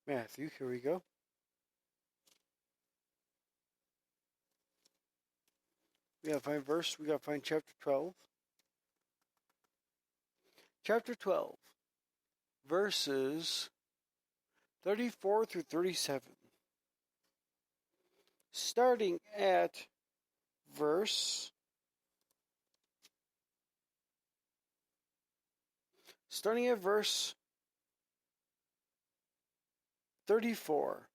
Matthew, here we go. We gotta find verse, we gotta find chapter 12. Chapter 12, verses 34 through 37. Starting at verse 34.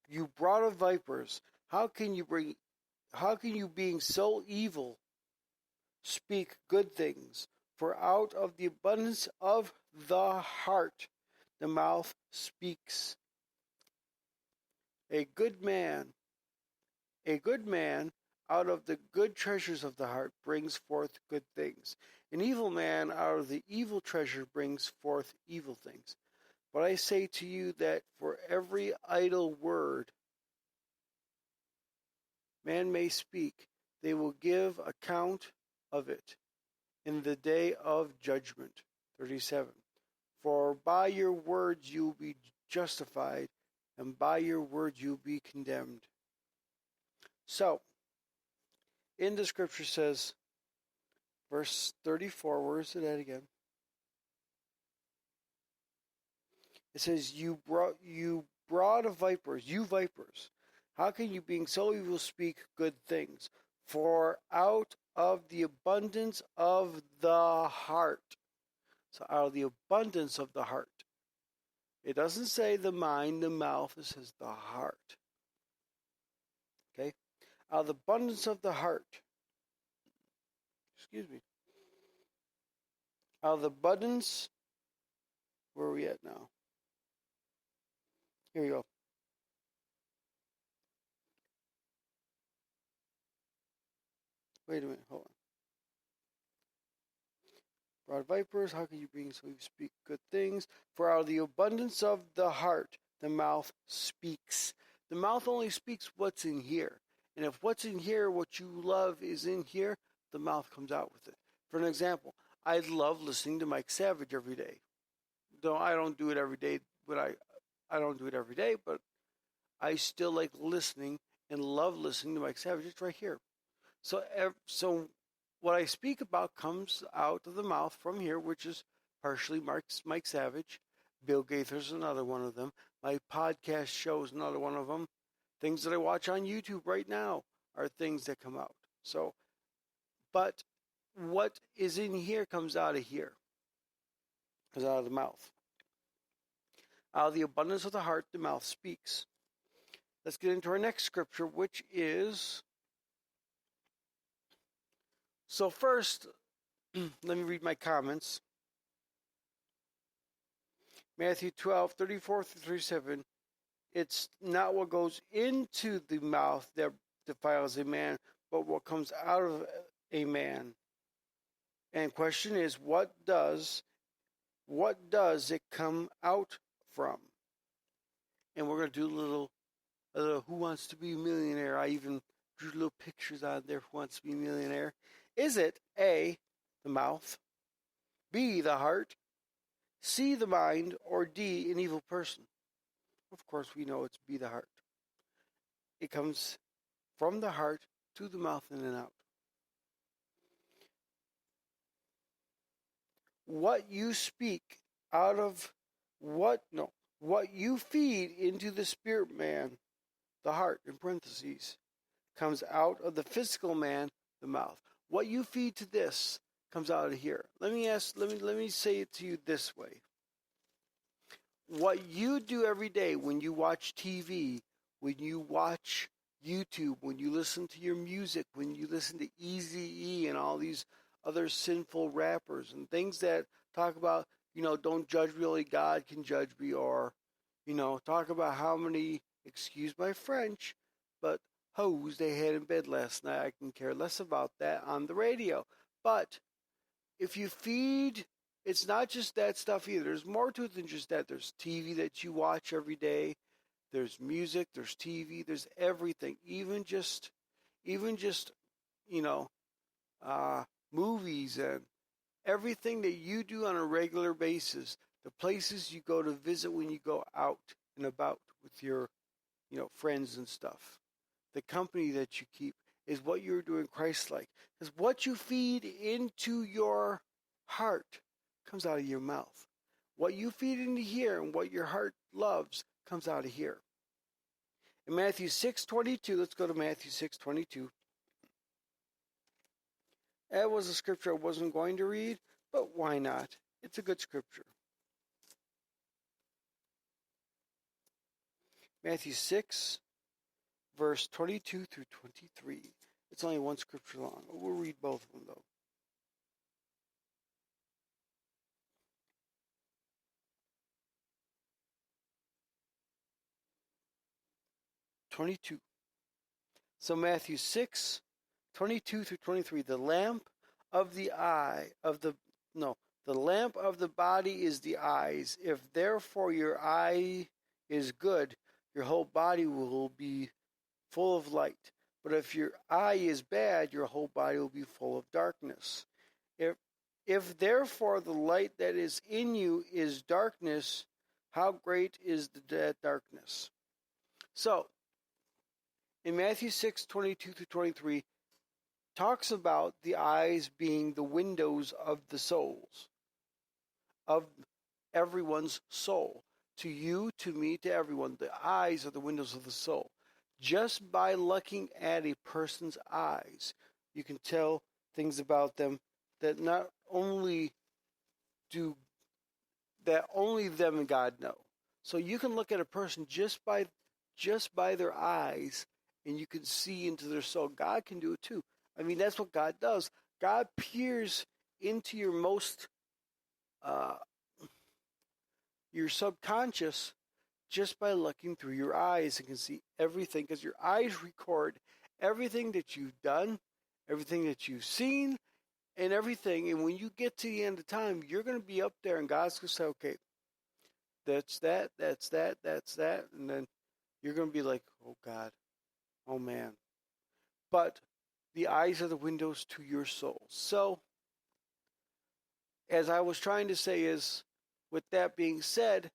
You brood of vipers, how can you being so evil speak good things? For out of the abundance of the heart the mouth speaks. A good man out of the good treasures of the heart brings forth good things. An evil man out of the evil treasure brings forth evil things. But I say to you that for every idle word man may speak, they will give account of it in the day of judgment. 37. For by your words you will be justified, and by your words you will be condemned. So, in the scripture says, verse 34, where is it at again? It says, you brood of vipers, you vipers, how can you being so evil speak good things? For out of the abundance of the heart. So out of the abundance of the heart. It doesn't say the mind, the mouth, it says the heart. Okay? Out of the abundance of the heart. Out of the abundance, where are we at now? Here we go. Wait a minute, hold on. Brood vipers, how can you bring so you speak good things? For out of the abundance of the heart, the mouth speaks. The mouth only speaks what's in here. And if what's in here, what you love is in here, the mouth comes out with it. For an example, I love listening to Mike Savage every day. Though I don't do it every day, but I don't do it every day, but I still like listening and love listening to Mike Savage. It's right here. So what I speak about comes out of the mouth from here, which is partially Mike Savage. Bill Gaither's another one of them. My podcast show is another one of them. Things that I watch on YouTube right now are things that come out. So, but what is in here comes out of here. Comes out of the mouth. Out of the abundance of the heart, the mouth speaks. Let's get into our next scripture, which is... So first, let me read my comments. Matthew 12, 34 through 37. It's not what goes into the mouth that defiles a man, but what comes out of a man. And question is, what does it come out from? And we're going to do a little Who Wants to Be a Millionaire. I even drew little pictures on there, Who Wants to Be a Millionaire. Is it A, the mouth, B, the heart, C, the mind, or D, an evil person? Of course, we know it's B, the heart. It comes from the heart to the mouth and then out. What you speak out of what you feed into the spirit man, the heart, in parentheses, comes out of the physical man, the mouth. What you feed to this comes out of here. Let me say it to you this way. What you do every day when you watch TV, when you watch YouTube, when you listen to your music, when you listen to Eazy-E and all these other sinful rappers and things that talk about, don't judge me, only God can judge me, or, talk about how many, excuse my French, but hoes they had in bed last night. I can care less about that on the radio. But if you feed, it's not just that stuff either. There's more to it than just that. There's TV that you watch every day. There's music, there's TV, there's everything. Even just movies and everything that you do on a regular basis the places you go to visit when you go out and about with your, friends and stuff. The company that you keep is what you're doing Christ-like. Because what you feed into your heart comes out of your mouth. What you feed into here and what your heart loves comes out of here. In Matthew 6:22, let's go to Matthew 6:22. That was a scripture I wasn't going to read, but why not? It's a good scripture. Matthew 6, verse 22 through 23. It's only one scripture long. We'll read both of them, though. So Matthew 6, 22 through 23. The lamp of the lamp of the body is the eyes. If therefore your eye is good, your whole body will be full of light. But if your eye is bad, your whole body will be full of darkness. If therefore the light that is in you is darkness, how great is that darkness? So, in Matthew 6, 22 through 23, talks about the eyes being the windows of the souls, of everyone's soul. To you, to me, to everyone, the eyes are the windows of the soul. Just by looking at a person's eyes, you can tell things about them that only them and God know. So you can look at a person just by their eyes, and you can see into their soul. God can do it too. I mean, that's what God does. God peers into your your subconscious just by looking through your eyes, and can see everything, because your eyes record everything that you've done, everything that you've seen, and everything. And when you get to the end of time, you're going to be up there, and God's going to say, okay, that's that, and then you're going to be like, oh God, oh man. But the eyes are the windows to your soul. So, as I was trying to say is, with that being said,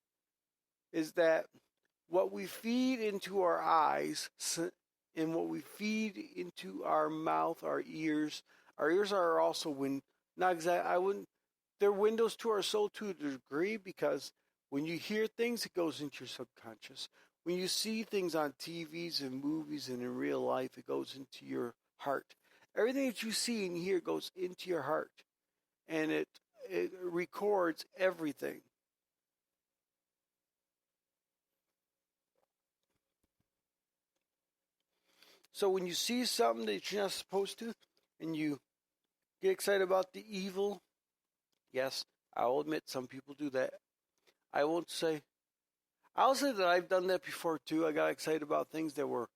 is that what we feed into our eyes and what we feed into our mouth, our ears are also they're windows to our soul to a degree, because when you hear things, it goes into your subconscious. When you see things on TVs and movies and in real life, it goes into your heart. Everything that you see and hear goes into your heart, and it records everything. So when you see something that you're not supposed to, and you get excited about the evil, yes, I'll admit some people do that. I'll say that I've done that before too. I got excited about things that were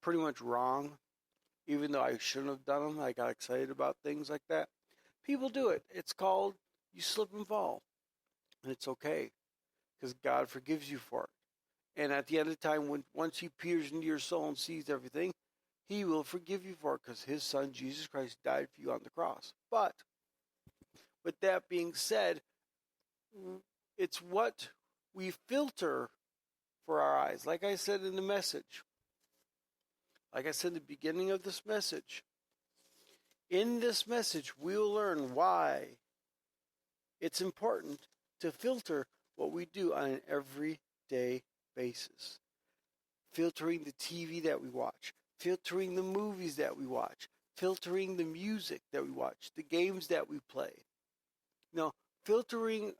pretty much wrong, even though I shouldn't have done them. I got excited about things like that. People do it. It's called you slip and fall, and it's okay, because God forgives you for it. And at the end of the time, once He peers into your soul and sees everything, He will forgive you for it, because His Son, Jesus Christ, died for you on the cross. But, with that being said, it's what we filter for our eyes. Like I said in the message, like I said in the beginning of this message, in this message, we'll learn why it's important to filter what we do on an everyday basis. Filtering the TV that we watch, filtering the movies that we watch, filtering the music that we watch, the games that we play. Filtering,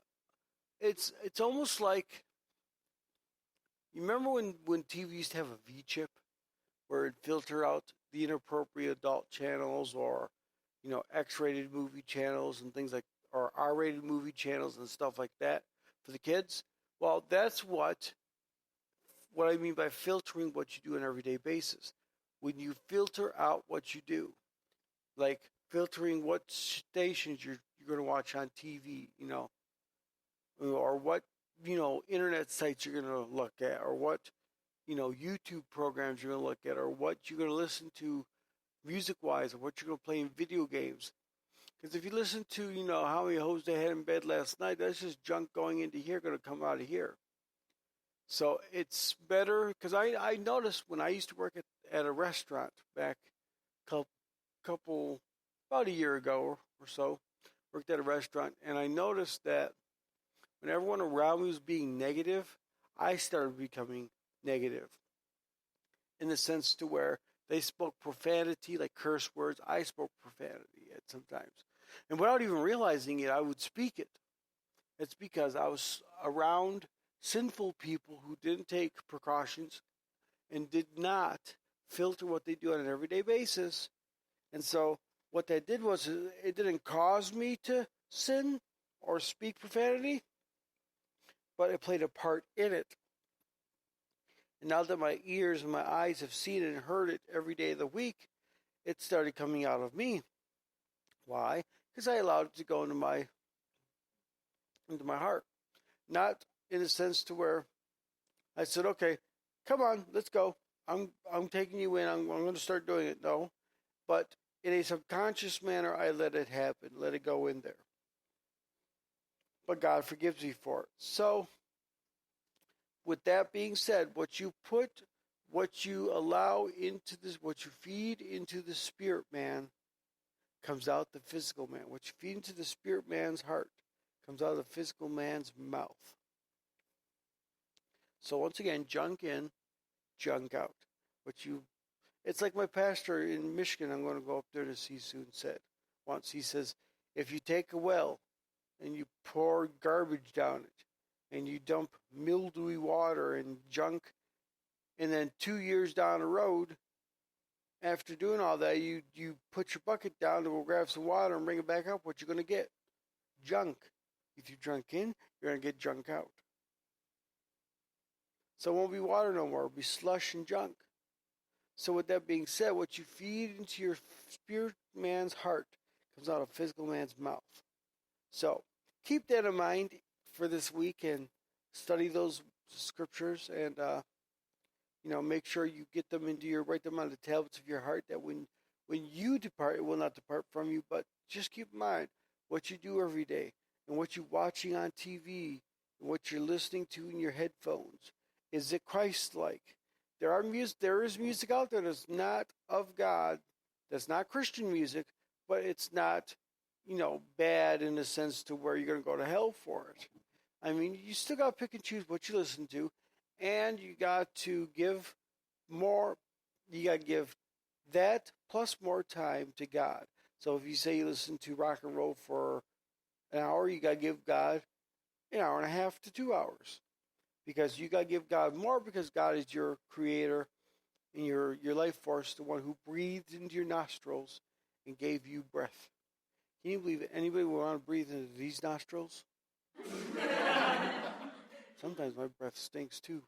it's almost like, you remember when TV used to have a V-chip, where it'd filter out the inappropriate adult channels, or, X-rated movie channels and things like, or R-rated movie channels and stuff like that for the kids? Well, that's what I mean by filtering what you do on an everyday basis. When you filter out what you do, like filtering what stations you're going to watch on TV, or what, internet sites you're going to look at, or what, YouTube programs you're going to look at, or what you're going to listen to music-wise, or what you're going to play in video games. Because if you listen to, how many hoes they had in bed last night, that's just junk going into here, going to come out of here. So it's better, because I noticed when I used to work at a restaurant back about a year ago or so, worked at a restaurant, and I noticed that when everyone around me was being negative, I started becoming negative in the sense to where they spoke profanity, like curse words. I spoke profanity at sometimes. And without even realizing it, I would speak it. It's because I was around sinful people who didn't take precautions and did not filter what they do on an everyday basis. And so what that did was it didn't cause me to sin or speak profanity, but it played a part in it. And now that my ears and my eyes have seen it and heard it every day of the week, it started coming out of me. Why? Because I allowed it to go into my heart. Not in a sense to where I said, okay, come on, let's go. I'm taking you in. I'm going to start doing it. No. But in a subconscious manner, I let it happen, let it go in there. But God forgives me for it. So, with that being said, what you allow into this, what you feed into the spirit man comes out the physical man. What you feed into the spirit man's heart comes out of the physical man's mouth. So once again, junk in, junk out. It's like my pastor in Michigan, I'm going to go up there to see soon, said once. He says, if you take a well and you pour garbage down it and you dump mildewy water and junk, and then 2 years down the road, after doing all that, you put your bucket down to go grab some water and bring it back up, what you're going to get? Junk. If you drunk in, you're going to get junk out. So it won't be water no more. It'll be slush and junk. So with that being said, what you feed into your spirit man's heart comes out of physical man's mouth. So keep that in mind for this week and study those scriptures and, make sure you get them write them on the tablets of your heart, that when you depart, it will not depart from you. But just keep in mind what you do every day and what you're watching on TV and what you're listening to in your headphones. Is it Christ-like? There is music out there that's not of God, that's not Christian music, but it's not, bad in the sense to where you're going to go to hell for it. I mean, you still got to pick and choose what you listen to, and you got to give more. You got to give that plus more time to God. So if you say you listen to rock and roll for an hour, you got to give God an hour and a half to 2 hours. Because you got to give God more, because God is your creator and your life force, the one who breathed into your nostrils and gave you breath. Can you believe it? Anybody would want to breathe into these nostrils? Sometimes my breath stinks too.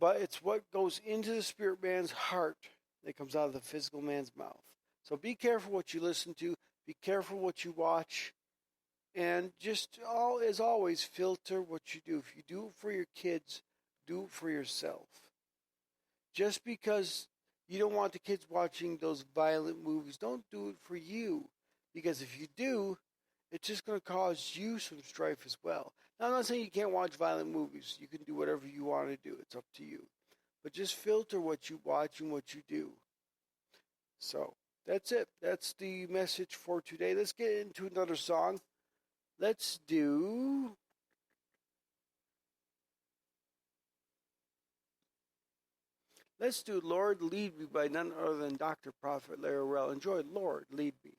But it's what goes into the spirit man's heart that comes out of the physical man's mouth. So be careful what you listen to. Be careful what you watch. And just, as always, filter what you do. If you do it for your kids, do it for yourself. Just because you don't want the kids watching those violent movies, don't do it for you. Because if you do, it's just going to cause you some strife as well. Now, I'm not saying you can't watch violent movies. You can do whatever you want to do. It's up to you. But just filter what you watch and what you do. So, that's it. That's the message for today. Let's get into another song. Let's do Lord Lead Me by none other than Dr. Prophet Larry Rell. Enjoy Lord Lead Me.